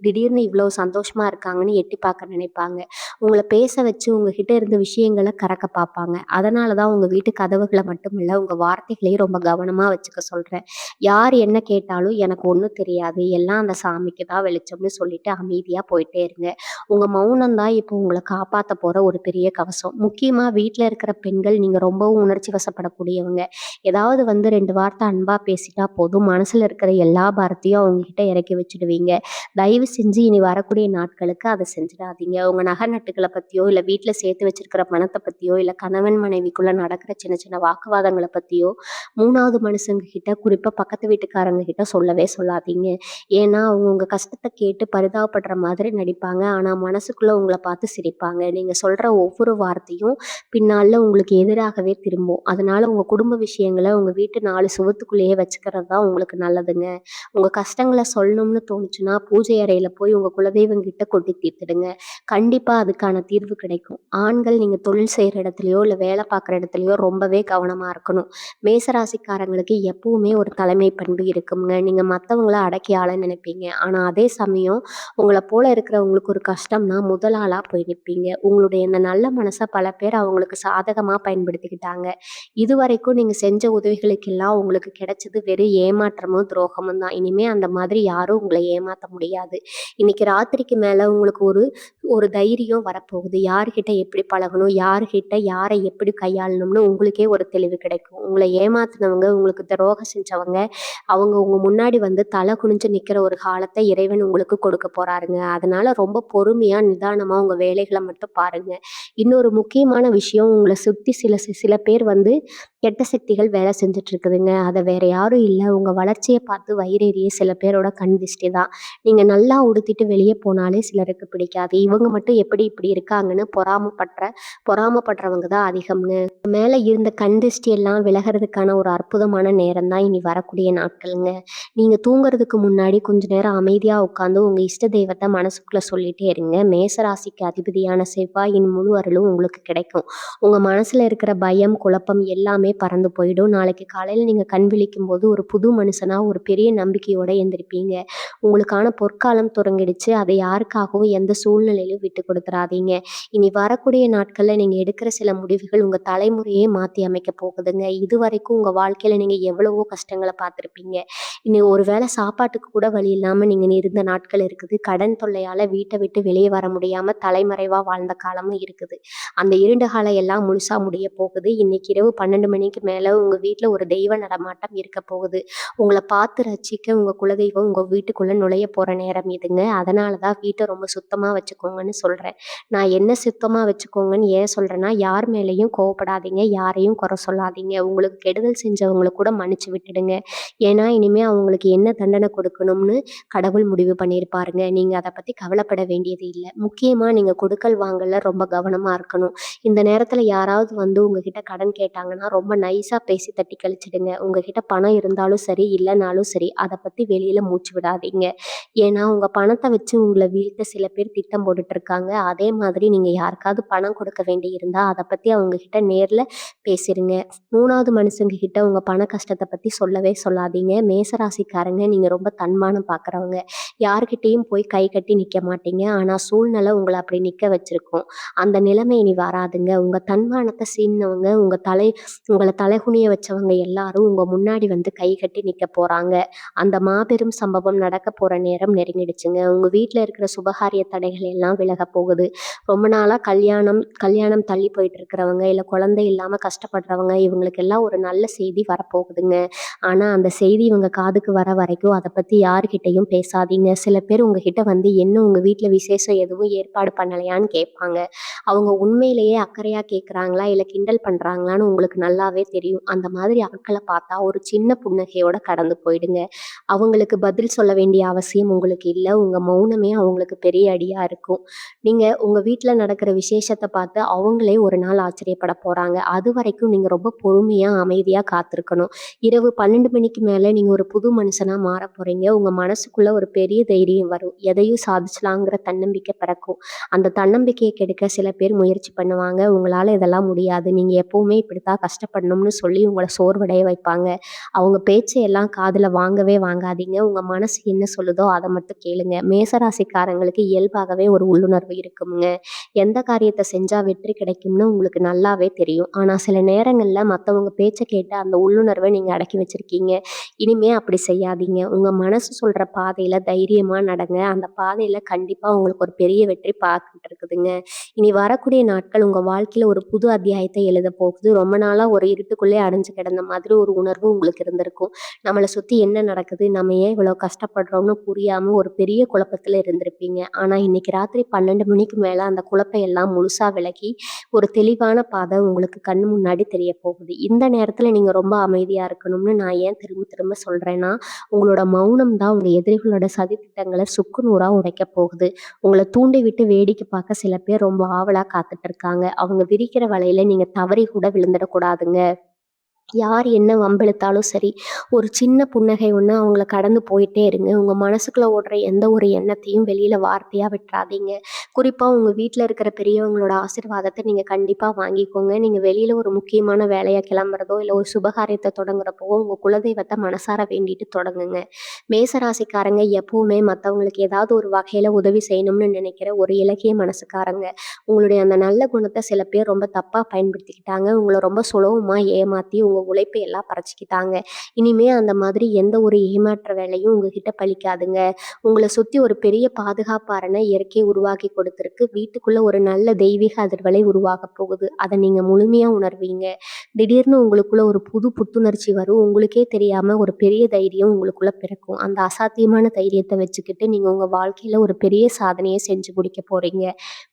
திடீர்னு இவ்வளவு சந்தோஷமா இருக்காங்கன்னு எட்டி பார்க்க நினைப்பாங்க. நினைப்பாங்க. உங்கள பேச வச்சு உங்ககிட்ட இருந்த விஷயங்கள கறக்க பார்ப்பாங்க. அதனால தான் உங்க வீட்டு கதவுகள மட்டும் இல்ல, உங்க வார்த்தைகளையும் ரொம்ப கவனமா வச்சுக்க சொல்றேன். யார் என்ன கேட்டாலும் எனக்கு ஒண்ணும் தெரியாது. எல்லாம் அந்த சாமிக்கு தான் வெளிச்சம்னு சொல்லிட்டு அமைதியா போயிட்டே இருங்க. உங்க மௌனம் தான் இப்போ உங்கள காப்பாத்த போற ஒரு பெரிய கவசம். முக்கியமா வீட்ல இருக்கிற பெண்கள் நீங்க ரொம்பவும் உணர்ச்சி வசப்படக்கூடியவங்க. ஏதாவது 2 வார்த்தை அன்பா பேசிட்டா போதும், மனசுல இருக்கிற எல்லா பாரத்தையும் அவங்க கிட்ட இறக்கி வச்சுடுவீங்க. தயவு செஞ்சு இனி வரக்கூடிய நாட்களுக்கு அத செஞ்சுடாதீங்க. உங்க நகை நட்டுகள பத்தியோ, இல்ல வீட்ல சேர்த்து வச்சிருக்கிற பணத்த பத்தியோ, இல்ல கணவன் மனைவிக்குள்ள நடக்கிற சின்ன சின்ன வாக்குவாதங்கள பத்தியோ 3வது மனுஷங்க கிட்ட, குறிப்பா பக்கத்து வீட்டுக்காரங்க கிட்ட சொல்லவே சொல்லாதீங்க. ஏன்னா, அவங்க உங்க கஷ்டத்த கேட்டு பரிதாபப்படுற மாதிரி நடிப்பாங்க. ஆனா, மனசுக்குள்ள உங்கள பார்த்து சிரிப்பாங்க. நீங்க சொல்ற ஒவ்வொரு வார்த்தையும் பின்னால உங்களுக்கு எதிராகவே திரும்பும். அதனால உங்க குடும்ப விஷயங்கள உங்க வீட்டு 4 சுவத்துக்குள்ளேயே வச்சுக்கிறது தான் உங்களுக்கு நல்லதுங்க. உங்க கஷ்டங்கள சொல்லணும்னு தோணுச்சுன்னா, பூஜை அறையில போய் உங்க குலதெய்வம் கிட்ட கொட்டி தீர்த்துடுங்க. கண்டிப்பா அதுக்கான தீர்வு கிடைக்கும். ஆண்கள் நீங்க தொழில் செய்ற இடத்துலயோ, இல்ல வேலை பார்க்குற இடத்துலயோ ரொம்பவே கவனமா இருக்கணும். மேசராசிக்காரங்களுக்கு எப்பவுமே ஒரு தலைமை பண்பு இருக்குங்க. நீங்க மத்தவங்கள அடக்கி ஆள நினைப்பீங்க. ஆனா அதே சமயம் உங்கள போல இருக்கிறவங்களுக்கு ஒரு கஷ்டம்னா முதல் ஆளா போய் நிப்பீங்க. உங்களுடைய இந்த நல்ல மனச பல பேர் அவங்களுக்கு சாதகமா பயன்படுத்திக்கிட்டாங்க. இதுவரைக்கும் நீங்க செஞ்ச உதவிகளுக்கெல்லாம் உங்களுக்கு கிடைச்சது வெறும் ஏமாற்றமும், துரோகமும் தான். இனிமே அந்த மாதிரி யாரும் உங்கள ஏமாத்த முடியாது. இன்னைக்கு ராத்திரிக்கு மேல உங்களுக்கு ஒரு ஒரு தைரியம் வரப்போகுது. யார்கிட்ட எப்படி பழகணும், யார்கிட்ட யாரை எப்படி கையாளணும்னு உங்களுக்கே ஒரு தெளிவு கிடைக்கும். உங்கள ஏமாத்துனவங்க, உங்களுக்கு துரோகம் செஞ்சவங்க, அவங்க உங்க முன்னாடி தலை குனிஞ்சு நிக்கிற ஒரு காலத்த இறைவன் உங்களுக்கு கொடுக்க போறாருங்க. அதனால ரொம்ப பொறுமையா, நிதானமா உங்க வேலைகள மட்டும் பாருங்க. இன்னொரு முக்கியமான விஷயம், உங்கள சுத்தி சில சில பேர் கெட்ட சக்திகள் வேலை செஞ்சுட்டு இருக்குதுங்க. அத வேற யாரும் இல்ல, உங்க வளர்ச்சிய பார்த்து வயிறெறிய சில பேரோட கண் திஷ்டி தான். நீங்க நல்லா உடுத்திட்டு வெளிய போனாலே சிலருக்கு பிடிக்காது. இவங்க மட்டும் எப்படி இப்படி இருக்காங்கன்னு பொறாமப்படுறவங்க தான் அதிகம்ங்க. மேல இருந்த கண் திஷ்டி எல்லாம் விலகுறதுக்கான ஒரு அற்புதமான நேரம் தான் இனி வரக்கூடிய நாட்கள்ங்க. நீங்க தூங்குறதுக்கு முன்னாடி கொஞ்ச நேரம் அமைதியா உட்காந்து உங்க இஷ்ட தெய்வத்த மனசுக்குள்ள சொல்லிட்டே இருங்க. மேசராசிக்கு அதிபதியான செவ்வாயின் முழு அருளும் உங்களுக்கு கிடைக்கும். உங்க மனசுல இருக்கிற பயம், குழப்பம் எல்லாமே பறந்து போயிடும். நாளைக்கு காலையில நீங்க கண் விழிக்கும்போது ஒரு புது மனுஷனா ஒரு பெரிய நம்பிக்கையோட எந்திரிப்பீங்க. உங்களுக்கான பொற்காலம் தொடங்கிடுச்சு. அதை யாருக்காகவும் எந்த சூழ்நிலையிலும் விட்டு கொடுத்துறாதீங்க. இனி வரக்கூடிய நாட்கள்ல நீங்க எடுக்கிற சில முடிவுகள் உங்க தலைமுறையே மாத்தி அமைக்க போகுதுங்க. இதுவரைக்கும் உங்க வாழ்க்கையில நீங்க எவ்வளவோ கஷ்டங்கள பார்த்திருப்பீங்க. இனி ஒரு வேளை சாப்பாட்டுக்கு கூட வழி இல்லாம நீங்க இருந்த நாட்கள் இருக்குது. கடன் தொல்லையால வீட்ட விட்டு வெளியே வர முடியாம தலைமறைவா வாழ்ந்த காலமும் இருக்குது. அந்த இருண்ட காலம் எல்லாம் முழுசா முடிய போகுது. இன்னைக்கு இரவு 12 மணிக்கு மேல உங்க வீட்ல ஒரு தெய்வ நடமாட்டம் இருக்க போகுது. உங்கள பார்த்து ரசிக்க உங்க குலதெய்வம் உங்க வீட்டுக்குள்ள நுழைய போற நேரம் இதுங்க. அதனால தான் வீட்ட ரொம்ப சுத்தமா வச்சுக்கோங்கன்னு சொல்றேன். நான் என்ன சுத்தமா வச்சுக்கோங்கன்னு ஏன் சொல்றேன்னா, யார் மேலயும் கோவப்படாதீங்க, யாரையும் குறை சொல்லாதீங்க. உங்களுக்கு கெடுதல் செஞ்சவங்கள கூட மன்னிச்சு விட்டுடுங்க. ஏன்னா, இனிமே அவங்களுக்கு என்ன தண்டனை கொடுக்கணும்னு கடவுள் முடிவு பண்ணியிருப்பாருங்க. நீங்க அத பத்தி கவலைப்பட வேண்டியது இல்ல. முக்கியமா நீங்க கொடுக்கல் வாங்கல்ல ரொம்ப கவனமா இருக்கணும். இந்த நேரத்துல யாராவது உங்ககிட்ட கடன் கேட்டாங்கன்னா, ரொம்ப நைஸா பேசி தட்டி கழிச்சிடுங்க. உங்ககிட்ட பணம் இருந்தாலும் சரி, இல்லனாலும் சரி, அத பத்தி வெளியில மூச்சு விடாதீங்க. ஏன்னா, உங்க பணத்த வச்சு உங்கள வீழ்த்த சில பேர் திட்டம் போட்டுட்டு இருக்காங்க. அதே மாதிரி நீங்க யாருக்காவது பணம் கொடுக்க வேண்டி இருந்தா, அத பத்தி அவங்க கிட்ட நேர்ல பேசிருங்க. 3வது மனுஷங்க கிட்ட உங்க பண கஷ்டத்த பத்தி சொல்லவே சொல்லாதீங்க. மேசராசிக்காரங்க நீங்க ரொம்ப தன்மானம் பார்க்குறவங்க. யார்கிட்டயும் போய் கை கட்டி நிக்க மாட்டீங்க. ஆனா சூழ்நிலை உங்கள அப்படி நிக்க வச்சிருக்கும். அந்த நிலைமை இனி வராதுங்க. உங்க தன்மானத்த சீண்டுனவங்க, உங்கள தலைகுனிய வச்சவங்க எல்லாரும் உங்க முன்னாடி கை கட்டி நிக்க போறாங்க. அந்த மாபெரும் சம்பவம் நடக்க போற நேரம் நெருங்கிடுச்சுங்க. உங்க வீட்ல இருக்கிற சுபகாரிய தடைகள் எல்லாம் விலகப் போகுது. ரொம்ப நாளா கல்யாணம் தள்ளி போயிட்டு இருக்கிறவங்க, இல்ல குழந்தை இல்லாம கஷ்டப்படுறவங்க, இவங்களுக்கெல்லாம் ஒரு நல்ல செய்தி வரப்போகுதுங்க. ஆனா அந்த செய்தி இவங்க காதுக்கு வர வரைக்கும் அத பத்தி யார்கிட்டயும் பேசாதீங்க. சில பேர் உங்ககிட்ட என்ன உங்க வீட்ல விசேஷம் எதுவும் ஏற்பாடு பண்ணலையான்னு கேட்பாங்க. அவங்க உண்மையிலேயே அக்கறையா கேட்குறாங்களா, இல்ல கிண்டல் பண்றாங்களான்னு உங்களுக்கு நல்லாவே தெரியும். அந்த மாதிரி ஆட்கள பார்த்தா ஒரு சின்ன புன்னகையோட கடந்து போயிடுங்க. அவங்களுக்கு பதில் சொல்ல வேண்டிய அவசியம் உங்களுக்கு இல்ல. உங்க மௌனமே அவங்களுக்கு பெரிய அடியா இருக்கும். நீங்க உங்க வீட்ல நடக்கிற விசேஷத்த பார்த்து அவங்களே ஒரு நாள் ஆச்சரியப்பட போறாங்க. அதுவரைக்கும் நீங்க ரொம்ப பொறுமையா, அமைதியா காத்திருக்கணும். இரவு 12 மணிக்கு மேல நீங்க ஒரு புது மனுஷனா மாறப் போறீங்க. உங்க மனசுக்குள்ள ஒரு பெரிய தைரியம் வரும். எதையும் சாதிச்சலாங்கிற தன்னம்பிக்கை பிறக்கும். அந்த தன்னம்பிக்கையை கெடுக்க சில பேர் முயற்சி பண்ணுவாங்க. உங்களால இதெல்லாம் முடியாது, நீங்க எப்பவுமே இப்படித்தான் கஷ்டப்படணும்னு சொல்லி உங்கள சோர்வடைய வைப்பாங்க. அவங்க பேச்சையெல்லாம் காதுல வாங்கவே வாங்காதீங்க. உங்க மனசு என்ன சொல்லுதோ அத மட்டும் கேளுங்க. மேசராசிக்காரங்களுக்கு இயல்பாகவே ஒரு உள்ளுணர்வு இருக்குங்க. எந்த காரியத்தை செஞ்சா வெற்றி கிடைக்கும்னு உங்களுக்கு நல்லாவே தெரியும். ஆனா சில நேரங்கள்ல மத்தவங்க பேச்ச கேட்டு அந்த உள்ளுணர்வ நீங்க அடக்கி வச்சிருக்கீங்க. இனிமே அப்படி செய்யாதீங்க. உங்க மனசு சொல்ற பாதையில தைரியமா நடங்க. அந்த பாதையில கண்டிப்பா உங்களுக்கு ஒரு பெரிய வெற்றி காத்துட்டு இருக்குதுங்க. இனி வரக்கூடிய நாட்கள் உங்க வாழ்க்கையில ஒரு புது அத்தியாயத்தை எழுதப் போகுது. ரொம்ப நாளா ஒரு இருட்டுக்குள்ளே அடைஞ்சு கிடந்த மாதிரி ஒரு உணர்வு உங்களுக்கு இருந்திருக்கும். நம்மள சுத்தி என்ன நடக்குது? நம்ம ஏன் இவ்வளோ கஷ்டப்படுறோம்னு புரியாம ஒரு பெரிய குழப்பத்துல இருந்திருப்பீங்க. ஆனா இன்னைக்கு ராத்திரி 12 மணிக்கு மேல அந்த குழப்பம் எல்லாம் முழுசா விலகி, ஒரு தெளிவான பாதை உங்களுக்கு கண்ணு முன்னாடி தெரியப் போகுது. இந்த நேரத்துல நீங்க ரொம்ப அமைதியா இருக்கணும்னு நான் ஏன் திரும்ப திரும்ப சொல்றேன்னா, உங்களோட மௌனம் தான் உங்க எதிரிகளோட சதித்திட்டங்கள சுக்கு நூறா உடைக்கப் போகுது. உங்கள தூண்டி விட்டு வேடிக்கை பார்க்க சில பேர் ரொம்ப ஆவலா காத்துட்டு இருக்காங்க. அவங்க விரிக்கிற வலையில நீங்க தவறி கூட விழுந்துடக்கூடாதுங்க. யார் என்ன வம்பிழுத்தாலும் சரி, ஒரு சின்ன புன்னகை ஒண்ணு அவங்கள கடந்து போயிட்டே இருங்க. உங்க மனசுக்குள்ள ஓடுற எந்த ஒரு எண்ணத்தையும் வெளியில வார்த்தையா விட்றாதீங்க. குறிப்பா உங்க வீட்ல இருக்கிற பெரியவங்களோட ஆசீர்வாதத்த நீங்க கண்டிப்பா வாங்கிக்கோங்க. நீங்க வெளியில ஒரு முக்கியமான வேலையா கிளம்புறதோ, இல்ல ஒரு சுபகாரியத்த தொடங்குறப்பவோ, உங்க குலதெய்வத்த மனசார வேண்டிட்டு தொடங்குங்க. மேச ராசிக்காரங்க எப்பவுமே மத்தவங்களுக்கு ஏதாவது ஒரு வகையில உதவி செய்யணும்னு நினைக்கிற ஒரு இலகிய மனசுக்காரங்க. உங்களுடைய அந்த நல்ல குணத்த சில பேர் ரொம்ப தப்பா பயன்படுத்திக்கிட்டாங்க. உங்கள ரொம்ப சுலபமா ஏமாத்தி உங்க உழைப்பை எல்லாம் பறிச்சுக்கிட்டாங்க. இனிமே அந்த மாதிரி எந்த ஒரு ஏமாற்ற வேலையும் உங்ககிட்ட பலிக்காதுங்க. உங்கள சுத்தி ஒரு பெரிய பாதுகாப்பு அரணை இயற்கை உருவாக்கி கொடுத்திருக்கு. வீட்டுக்குள்ள ஒரு நல்ல தெய்வீக அதிர்வலை உருவாகப் போகுது. அத நீங்க முழுமையா உணர்வீங்க. திடீர்னு உங்களுக்குள்ள ஒரு புது புத்துணர்ச்சி வரும். உங்களுக்கே தெரியாம ஒரு பெரிய தைரியம் உங்களுக்குள்ள பிறக்கும். அந்த அசாத்தியமான தைரியத்த வச்சுக்கிட்டு நீங்க உங்க வாழ்க்கையில ஒரு பெரிய சாதனைய செஞ்சு முடிக்க போறீங்க.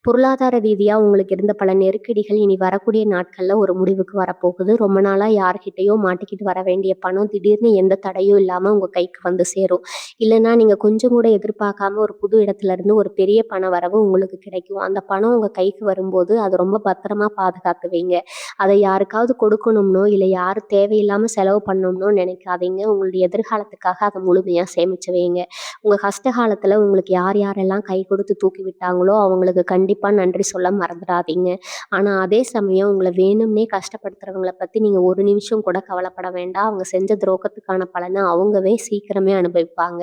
பொருளாதார ரீதியா உங்களுக்கு இருந்த பல நெருக்கடிகள் இனி வரக்கூடிய நாட்கள்ல ஒரு முடிவுக்கு வரப்போகுது. ரொம்ப நாளா யார்கிட்டயோ மாட்டிக்கிட்டு வர வேண்டிய பணம் திடீர்னு எந்த தடையும் இல்லாம உங்க கைக்கு வந்து சேரும். இல்லைன்னா நீங்க கொஞ்சம் கூட எதிர்பார்க்காம ஒரு புது இடத்துல இருந்து ஒரு பெரிய பண வரவு உங்களுக்கு கிடைக்கும். அந்த பணம் உங்க கைக்கு வரும்போது அதை ரொம்ப பத்திரமா பாதுகாத்து வைங்க. அதை யாருக்காவது கொடுக்கணும்னோ இல்லை யாரும் தேவையில்லாம செலவு பண்ணணும்னோ நினைக்காதீங்க. உங்களுடைய எதிர்காலத்துக்காக அதை முழுமையா சேமிச்சு வைங்க. உங்க கஷ்ட காலத்துல உங்களுக்கு யார் யாரெல்லாம் கை கொடுத்து தூக்கி விட்டாங்களோ அவங்களுக்கு கண்டிப்பா நன்றி சொல்ல மறந்துடாதீங்க. ஆனா அதே சமயம் உங்களை வேணும்னே கஷ்டப்படுத்துறவங்கள பத்தி நீங்க ஒரு நிமிஷம் கூட கவலைப்பட வேண்டாம். அவங்க செஞ்ச துரோகத்துக்கான பலனை அவங்கவே சீக்கிரமே அனுபவிப்பாங்க.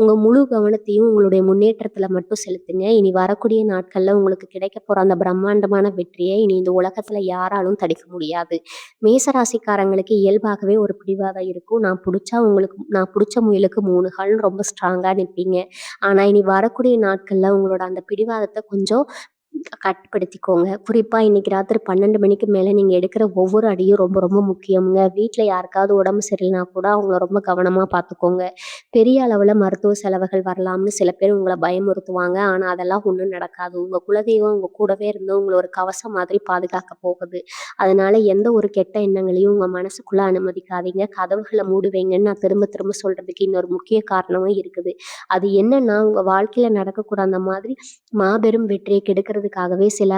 உங்க முழு கவனத்தையும் உங்களுடைய முன்னேற்றத்துல மட்டும் செலுத்துங்க. இனி வரக்கூடிய நாட்கள்ல உங்களுக்கு கிடைக்க போற அந்த பிரம்மாண்டமான வெற்றியை இனி இந்த உலகத்துல யாராலும் தடுக்க முடியாது. மேசராசிக்காரங்களுக்கு இயல்பாகவே ஒரு பிடிவாதம் இருக்கும். நான் பிடிச்ச முயலுக்கு 3 கால் ரொம்ப ஸ்ட்ராங்கா நிற்பீங்க. ஆனா இனி வரக்கூடிய நாட்கள்ல உங்களோட அந்த பிடிவாதத்தை கொஞ்சம் கட்டுப்படுத்திக்கோங்க. குறிப்பா இன்னைக்கு ராத்திரி 12 மணிக்கு மேல நீங்க எடுக்கிற ஒவ்வொரு அடியும் ரொம்ப ரொம்ப முக்கியம்ங்க. வீட்ல யாருக்காவது உடம்பு சரியில்லைனா கூட அவங்கள ரொம்ப கவனமா பார்த்துக்கோங்க. பெரிய அளவுல மருத்துவ செலவுகள் வரலாம்னு சில பேர் உங்கள பயமுறுத்துவாங்க. ஆனா அதெல்லாம் ஒண்ணும் நடக்காது. உங்க குலதெய்வம் உங்க கூடவே இருந்து உங்கள ஒரு கவசம் மாதிரி பாதுகாக்க போகுது. அதனால எந்த ஒரு கெட்ட எண்ணங்களையும் உங்க மனசுக்குள்ள அனுமதிக்காதீங்க. கதவுகள மூடுவீங்கன்னு நான் திரும்ப திரும்ப சொல்றதுக்கு இன்னொரு முக்கிய காரணமும் இருக்குது. அது என்னன்னா, உங்க வாழ்க்கையில நடக்கக்கூட அந்த மாதிரி மாபெரும் வெற்றியை கெடுக்கிறதுக்காகவே சில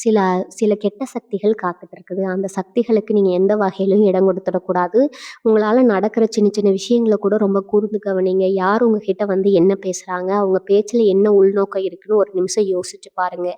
சில சில கெட்ட சக்திகள் காத்துட்டு இருக்குது. அந்த சக்திகளுக்கு நீங்க எந்த வகையிலும் இடம் கொடுத்துடக்கூடாது. உங்களால நடக்கிற சின்ன சின்ன விஷயங்கள கூட ரொம்ப கூர்ந்து கவனிங்க. யார் உங்ககிட்ட வந்து என்ன பேசுறாங்க? அவங்க பேச்சுல என்ன உள்நோக்கம் இருக்குன்னு ஒரு நிமிஷம் யோசிச்சு பாருங்க.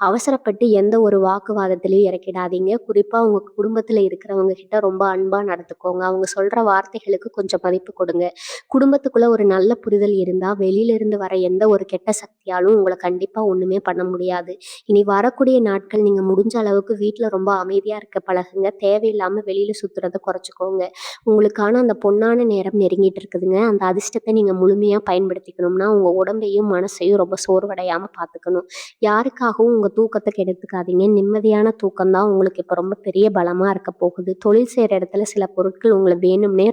அவசரப்பட்டு எந்த ஒரு வாக்குவாதத்திலயும் இறக்கிடாதீங்க. குறிப்பா உங்க குடும்பத்துல இருக்கிறவங்க கிட்ட ரொம்ப அன்பா நடந்துக்கோங்க. அவங்க சொல்ற வார்த்தைகளுக்கு கொஞ்சம் மதிப்பு கொடுங்க. குடும்பத்துக்குள்ள ஒரு நல்ல புரிதல் இருந்தா வெளியில இருந்து வர எந்த ஒரு கெட்ட சக்தியாலும் உங்களை கண்டிப்பா ஒண்ணுமே பண்ண முடியாது. இனி வரக்கூடிய நாட்கள் நீங்க முடிஞ்ச அளவுக்கு வீட்ல ரொம்ப அமைதியா இருக்க பழகுங்க. தேவையில்லாம வெளியில சுத்துறத குறைச்சுக்கோங்க. உங்களுக்கான அந்த பொன்னான நேரம் நெருங்கிட்டு இருக்குதுங்க. அந்த அதிர்ஷ்டத்தை நீங்க முழுமையா பயன்படுத்திக்கணும்னா உங்க உடம்பையும் மனசையும் ரொம்ப சோர்வடையாம பார்த்துக்கணும். யாருக்காகவும் உங்க தூக்கத்தை கெடுத்துக்காதீங்க. நிம்மதியான தூக்கம் தான் உங்களுக்கு இப்ப ரொம்ப பெரிய பலமா இருக்க போகுது. தொழில் செய்யற இடத்துல சில பொருட்கள் உங்களை வேணும்னே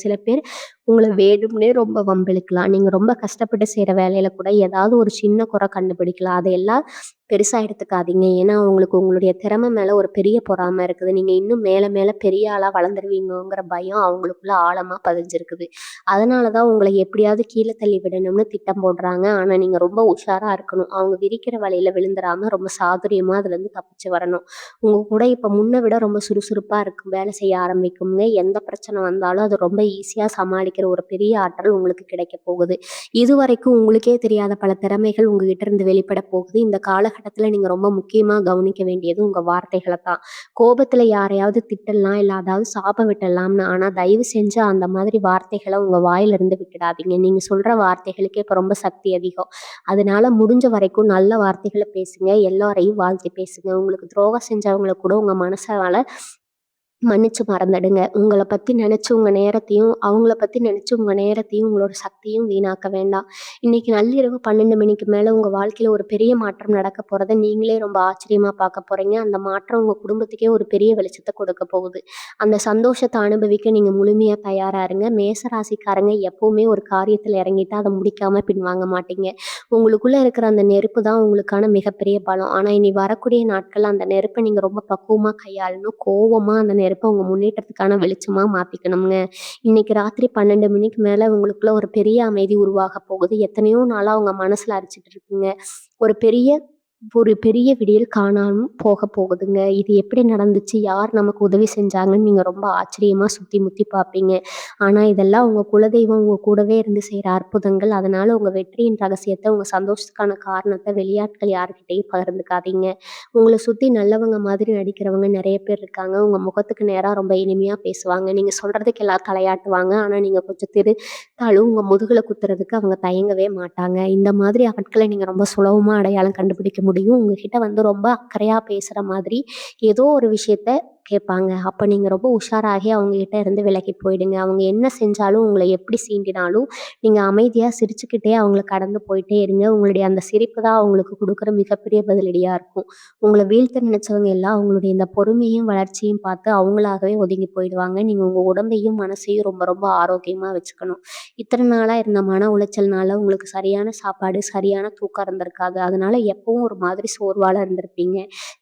சில பேர் உங்களை வேணும்னே ரொம்ப வம்பிழுக்கலாம். நீங்க ரொம்ப கஷ்டப்பட்டு செய்யற வேலையில கூட ஏதாவது ஒரு சின்ன குறை கண்டுபிடிக்கலாம். அதையெல்லாம் பெருசா எடுத்துக்காதீங்க. ஏன்னா உங்களுக்கு உங்களுடைய திறமை மேல ஒரு பெரிய பொறாமை இருக்குது. நீங்க இன்னும் மேல மேல பெரிய ஆளா வளர்ந்துருவீங்கங்கிற பயம் அவங்களுக்குள்ள ஆழமா பதிஞ்சிருக்குது. அதனாலதான் உங்களை எப்படியாவது கீழே தள்ளி விடணும்னு திட்டம் போடுறாங்க. ஆனா நீங்க ரொம்ப உஷாரா இருக்கணும். அவங்க விரிக்கிற வலையில விழுந்துராம ரொம்ப சாதுரியமா அதுல இருந்து தப்பிச்சு வரணும். உங்க கூட இப்ப முன்ன விட ரொம்ப சுறுசுறுப்பா இருக்கும் வேலை செய்ய ஆரம்பிக்குங்க. எந்த பிரச்சனை வந்தாலும் அது ரொம்ப ஈஸியா சமாளிக்க சமாளிக்கிற ஒரு பெரிய ஆற்றல் உங்களுக்கு கிடைக்க போகுது. இதுவரைக்கும் உங்களுக்கே தெரியாத பல திறமைகள் உங்ககிட்ட இருந்து வெளிப்பட போகுது. இந்த காலகட்டத்துல நீங்க ரொம்ப முக்கியமா கவனிக்க வேண்டியது உங்க வார்த்தைகள தான். கோபத்துல யாரையாவது திட்டலாம், இல்ல அதாவது சாபம் விட்டுடலாம்னு. ஆனா தயவு செஞ்சு அந்த மாதிரி வார்த்தைகள உங்க வாயிலிருந்து விட்டுடாதீங்க. நீங்க சொல்ற வார்த்தைகளுக்கே இப்ப ரொம்ப சக்தி அதிகம். அதனால முடிஞ்ச வரைக்கும் நல்ல வார்த்தைகள பேசுங்க. எல்லாரையும் வாழ்த்தி பேசுங்க. உங்களுக்கு துரோகம் செஞ்சவங்கள கூட உங்க மனசால மன்னிச்சு மறந்துடுங்க. உங்கள பத்தி நெனச்சு உங்க நேரத்தையும், அவங்கள பத்தி நெனச்சு உங்க நேரத்தையும், உங்களோட சக்தியும் வீணாக்க வேண்டாம். இன்னைக்கு நள்ளிரவு 12 மணிக்கு மேல உங்க வாழ்க்கையில ஒரு பெரிய மாற்றம் நடக்க போறத நீங்களே ரொம்ப ஆச்சரியமா பார்க்க போறீங்க. அந்த மாற்றம் உங்க குடும்பத்துக்கே ஒரு பெரிய வெளிச்சத்த கொடுக்க போகுது. அந்த சந்தோஷத்த அனுபவிக்க நீங்க முழுமையா தயாரா இருங்க. மேச ராசிக்காரங்க எப்பவுமே ஒரு காரியத்துல இறங்கிட்டா அத முடிக்காம பின்வாங்க மாட்டீங்க. உங்களுக்குள்ள இருக்கிற அந்த நெருப்பு தான் உங்களுக்கான மிகப்பெரிய பலம். ஆனா இனி வரக்கூடிய நாட்கள்ல அந்த நெருப்ப நீங்க ரொம்ப பக்குவமா கையாளணும். கோவமா அந்த நெருப்ப உங்க முன்னேற்றத்துக்கான வெளிச்சமா மாத்திக்கணும்ங்க. இன்னைக்கு ராத்திரி 12 மணிக்கு மேல உங்களுக்குள்ள ஒரு பெரிய அமைதி உருவாக போகுது. எத்தனையோ நாளா உங்க மனசுல அரிச்சிட்டு இருக்குங்க. ஒரு பெரிய ஒரு பெரிய விடியல் காணாம போக போகுதுங்க. இது எப்படி நடந்துச்சு? யார் நமக்கு உதவி செஞ்சாங்கன்னு நீங்க ரொம்ப ஆச்சரியமா சுத்தி முத்தி பார்ப்பீங்க. ஆனா இதெல்லாம் உங்க குலதெய்வம் உங்க கூடவே இருந்து செய்ற அற்புதங்கள். அதனால உங்க வெற்றியின் ரகசியத்த, உங்க சந்தோஷத்துக்கான காரணத்த வெளியாட்கள் யார்கிட்டயும் பகிர்ந்துக்காதீங்க. உங்கள சுத்தி நல்லவங்க மாதிரி நடிக்கிறவங்க நெறைய பேர் இருக்காங்க. உங்க முகத்துக்கு நேரா ரொம்ப இனிமையா பேசுவாங்க. நீங்க சொல்றதுக்கு எல்லாம் தலையாட்டுவாங்க. ஆனா நீங்க கொஞ்சம் தெறித்தாலும் உங்க முதுகுல குத்துறதுக்கு அவங்க தயங்கவே மாட்டாங்க. இந்த மாதிரி ஆட்கள நீங்க ரொம்ப சுலபமா அடையாளம் கண்டுபிடிக்க முடியும். உங்ககிட்ட ரொம்ப அக்கறையா பேசுற மாதிரி ஏதோ ஒரு விஷயத்த கேட்பாங்க. அப்ப நீங்க ரொம்ப உஷாராகி அவங்க கிட்ட இருந்து விலகி போயிடுங்க. அவங்க என்ன செஞ்சாலும், உங்கள எப்படி சீண்டினாலும், நீங்க அமைதியா சிரிச்சுக்கிட்டே அவங்கள கடந்து போயிட்டே இருங்க. உங்களுடைய அந்த சிரிப்பு தான் அவங்களுக்கு குடுக்குற மிகப்பெரிய பதிலடியா இருக்கும். உங்கள வீழ்த்த நினைச்சவங்க எல்லாம் அவங்களுடைய இந்த பொறுமையும், வளர்ச்சியும் பார்த்து அவங்களாகவே ஒதுங்கி போயிடுவாங்க. நீங்க உங்க உடம்பையும், மனசையும் ரொம்ப ரொம்ப ஆரோக்கியமா வச்சுக்கணும். இத்தன நாளா இருந்த மன உளைச்சல்னால உங்களுக்கு சரியான சாப்பாடு, சரியான தூக்கம் இருந்திருக்காது. அதனால எப்பவும் ஒரு மாதிரி சோர்வால இருந்திருப்பீங்க.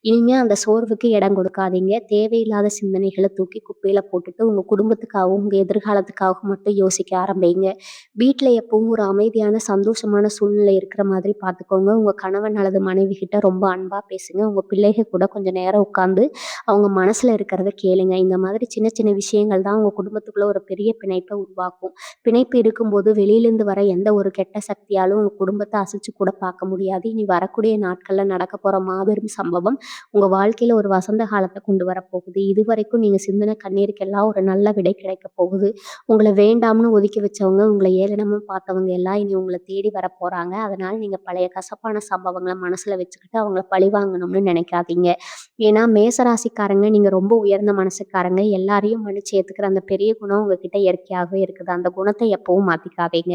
இனிமே அந்த சோர்வுக்கு இடம் கொடுக்காதீங்க. தேவையில்லாத சிந்தனைகள தூக்கி குப்பையில போட்டுட்டு, உங்க குடும்பத்துக்காகவும், உங்க எதிர்காலத்துக்காகவும் மட்டும் யோசிக்க ஆரம்பிங்க. வீட்ல எப்பவும் ஒரு அமைதியான, சந்தோஷமான சூழ்நிலை இருக்கிற மாதிரி பார்த்துக்கோங்க. உங்க கணவன் அல்லது மனைவி கிட்ட ரொம்ப அன்பா பேசுங்க. உங்க பிள்ளைக கூட கொஞ்சம் நேரம் உட்கார்ந்து அவங்க மனசுல இருக்கிறத கேளுங்க. இந்த மாதிரி சின்ன சின்ன விஷயங்கள் தான் உங்க குடும்பத்துக்குள்ள ஒரு பெரிய பிணைப்ப உருவாக்கும். பிணைப்பு இருக்கும்போது வெளியிலேருந்து வர எந்த ஒரு கெட்ட சக்தியாலும் உங்க குடும்பத்த அசைச்சு கூட பார்க்க முடியாது. இனி வரக்கூடிய நாட்கள்ல நடக்க போற மாபெரும் சம்பவம் உங்க வாழ்க்கையில ஒரு வசந்த காலத்த கொண்டு வரப்போகுது. இதுவரைக்கும் நீங்க சிந்தின கண்ணீருக்கெல்லாம் ஒரு நல்ல விடை கிடைக்க போகுது. உங்கள வேண்டாம்னு ஒதுக்கி வச்சவங்க, உங்கள ஏளனமா பார்த்தவங்க எல்லாம் இனி உங்கள தேடி வரப்போறாங்க. அதனால நீங்க பழைய கசப்பான சம்பவங்கள மனசுல வச்சுக்கிட்டு அவங்கள பழிவாங்கணும்னு நினைக்காதீங்க. ஏன்னா மேசராசிக்காரங்க நீங்க ரொம்ப உயர்ந்த மனசுக்காரங்க. எல்லாரையும் மன்னிச்சு ஏத்துக்கிற அந்த பெரிய குணம் உங்ககிட்ட இயற்கையாகவே இருக்குது. அந்த குணத்த எப்பவும் மாத்திக்காதீங்க.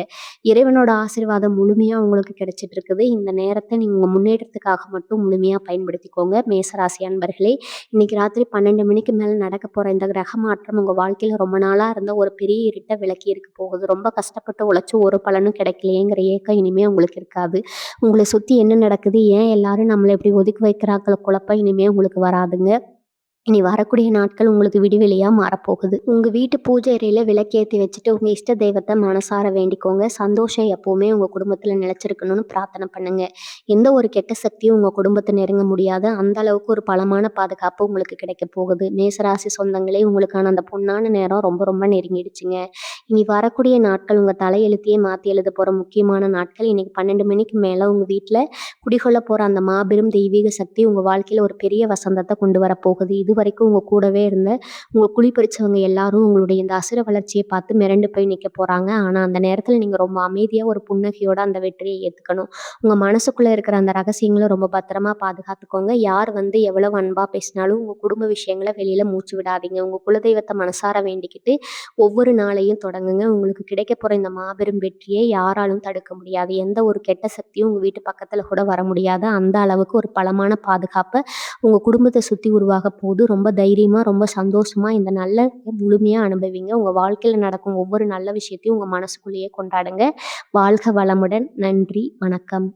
இறைவனோட ஆசீர்வாதம் முழுமையா உங்களுக்கு கிடைச்சிட்டு இருக்குது. இந்த நேரத்த நீங்க உங்க முன்னேற்றத்துக்காக மட்டும் முழுமையா பயன்படுத்திக்கோங்க. மேசராசி அன்பர்களே, இன்னைக்கு ராத்திரி 12 மணிக்கு மேல நடக்க போற இந்த கிரக மாற்றம் உங்க வாழ்க்கையில ரொம்ப நாளா இருந்த ஒரு பெரிய இருட்ட விலக்கி இருக்க போகுது. ரொம்ப கஷ்டப்பட்டு உழைச்சு ஒரு பலனும் கிடைக்கலையேங்கிற ஏக்கம் இனிமே உங்களுக்கு இருக்காது. உங்கள சுத்தி என்ன நடக்குது? ஏன் எல்லாரும் நம்மள இப்படி ஒதுக்கி வைக்கிறாங்கற குழப்பம் இனிமே உங்களுக்கு வராதுங்க. இனி வரக்கூடிய நாட்கள் உங்களுக்கு விடிவெளியா மாறப்போகுது. உங்க வீட்டு பூஜை அறையில விளக்கேத்தி வச்சுட்டு உங்க இஷ்ட தெய்வத்த மனசார வேண்டிக்கோங்க. சந்தோஷம் எப்பவுமே உங்க குடும்பத்துல நிலைச்சிருக்கணும்னு பிரார்த்தனை பண்ணுங்க. எந்த ஒரு கெட்ட சக்தியும் உங்க குடும்பத்த நெருங்க முடியாது. அந்த அளவுக்கு ஒரு பலமான பாதுகாப்பு உங்களுக்கு கிடைக்க போகுது. மேசராசி சொந்தங்களே, உங்களுக்கான அந்த பொன்னான நேரம் ரொம்ப ரொம்ப நெருங்கிடுச்சுங்க. இனி வரக்கூடிய நாட்கள் உங்க தலையெழுத்தையே மாத்தி எழுத போற முக்கியமான நாட்கள். இன்னைக்கு 12 மணிக்கு மேல உங்க வீட்ல குடிகொள்ள போற அந்த மாபெரும் தெய்வீக சக்தி உங்க வாழ்க்கையில ஒரு பெரிய வசந்தத்த கொண்டு வரப்போகுது. இதுவரைக்கும் உங்க கூடவே இருந்த உங்க குழி பறிச்சவங்க எல்லாரும் உங்களுடைய இந்த அசுர வளர்ச்சிய பார்த்து மிரண்டு போய் நிக்க போறாங்க. ஆனா அந்த நேரத்துல நீங்க ரொம்ப அமைதியா ஒரு புன்னகையோட அந்த வெற்றியை ஏத்துக்கணும். உங்க மனசுக்குள்ள இருக்கிற அந்த ரகசியங்கள ரொம்ப பத்திரமா பாதுகாத்துக்கோங்க. யார் எவ்வளவு அன்பா பேசினாலும் உங்க குடும்ப விஷயங்கள வெளியில மூச்சு விடாதீங்க. உங்க குலதெய்வத்த மனசார வேண்டிக்கிட்டு ஒவ்வொரு நாளையும் தொடங்குங்க. உங்களுக்கு கிடைக்க போற இந்த மாபெரும் வெற்றியை யாராலும் தடுக்க முடியாது. எந்த ஒரு கெட்ட சக்தியும் உங்க வீட்டு பக்கத்துல கூட வர முடியாது. அந்த அளவுக்கு ஒரு பலமான பாதுகாப்ப உங்க குடும்பத்த சுத்தி உருவாக போகுது. ரொம்ப தைரியமா, ரொம்ப சந்தோஷமா இந்த நல்ல முழுமையா அனுபவிங்க. உங்க வாழ்க்கையில நடக்கும் ஒவ்வொரு நல்ல விஷயத்தையும் உங்க மனசுக்குள்ளேயே கொண்டாடுங்க. வாழ்க வளமுடன். நன்றி. வணக்கம்.